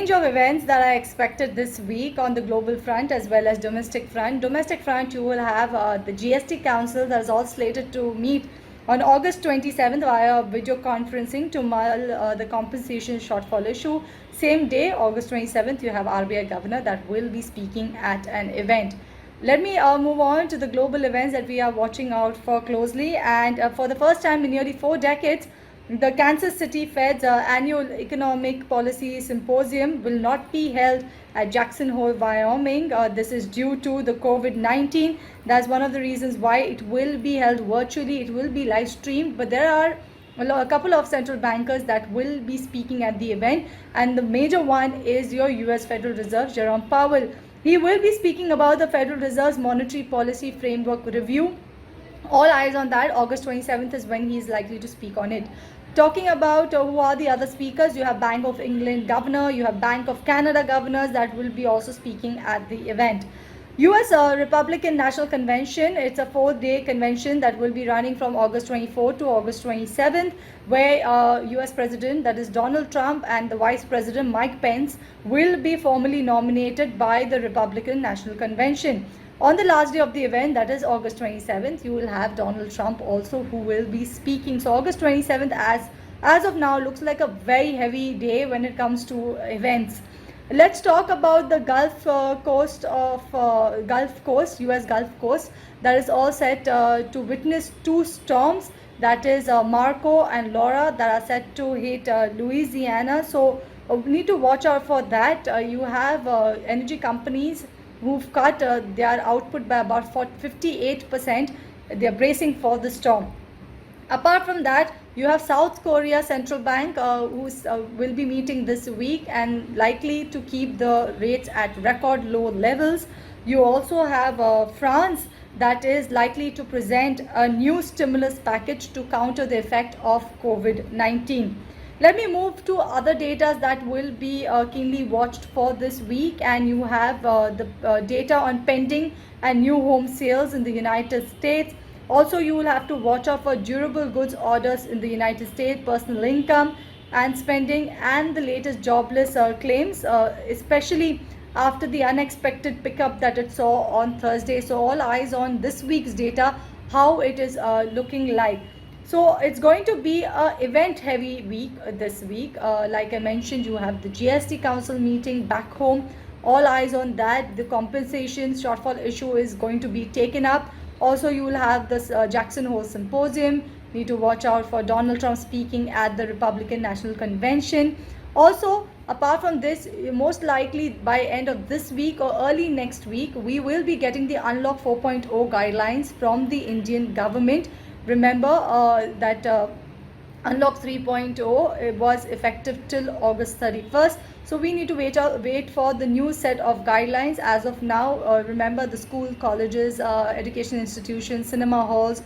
range of events that are expected this week on the global front as well as domestic front. Domestic front, you will have the GST Council that is all slated to meet on August 27th via video conferencing to mull the compensation shortfall issue. Same day, August 27th, you have RBI Governor that will be speaking at an event. Let me move on to the global events that we are watching out for closely. And for the first time in nearly 4 decades, the Kansas City Fed's annual economic policy symposium will not be held at Jackson Hole, Wyoming. This is due to the COVID-19. That's one of the reasons why it will be held virtually. It will be live streamed, but there are a couple of central bankers that will be speaking at the event, and the major one is your US Federal Reserve, Jerome Powell. He will be speaking about the Federal Reserve's monetary policy framework review. All eyes on that. August 27th is when he is likely to speak on it. Talking about who are the other speakers, you have Bank of England governor, you have Bank of Canada governors that will be also speaking at the event. US Republican National Convention, it's a 4-day convention that will be running from August 24th to August 27th, where US President, that is Donald Trump, and the Vice President Mike Pence will be formally nominated by the Republican National Convention. On the last day of the event, that is August 27th, you will have Donald Trump also who will be speaking. So August 27th as of now looks like a very heavy day when it comes to events. Let's talk about the Gulf Coast, US Gulf Coast, that is all set to witness 2 storms, that is Marco and Laura, that are set to hit Louisiana. So we need to watch out for that. You have energy companies who've cut their output by about 58%. They're bracing for the storm. Apart from that, you have South Korea Central Bank who will be meeting this week and likely to keep the rates at record low levels. You also have France that is likely to present a new stimulus package to counter the effect of COVID-19. Let me move to other data that will be keenly watched for this week, and you have the data on pending and new home sales in the United States. Also, you will have to watch out for durable goods orders in the United States, personal income and spending, and the latest jobless claims, especially after the unexpected pickup that it saw on Thursday. So all eyes on this week's data, how it is looking like. So it's going to be an event heavy week this week. Like I mentioned, you have the GST Council meeting back home. All eyes on that. The compensation shortfall issue is going to be taken up. Also, you will have this Jackson Hole Symposium. Need to watch out for Donald Trump speaking at the Republican National Convention. Also, apart from this, most likely by end of this week or early next week, we will be getting the Unlock 4.0 guidelines from the Indian government. Remember that Unlock 3.0 was effective till August 31st. So we need to wait for the new set of guidelines. As of now, remember the school, colleges, education institutions, cinema halls,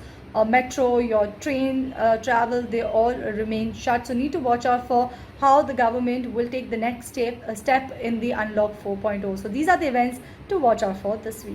metro, your train travel, they all remain shut. So need to watch out for how the government will take the next step in the Unlock 4.0. So these are the events to watch out for this week.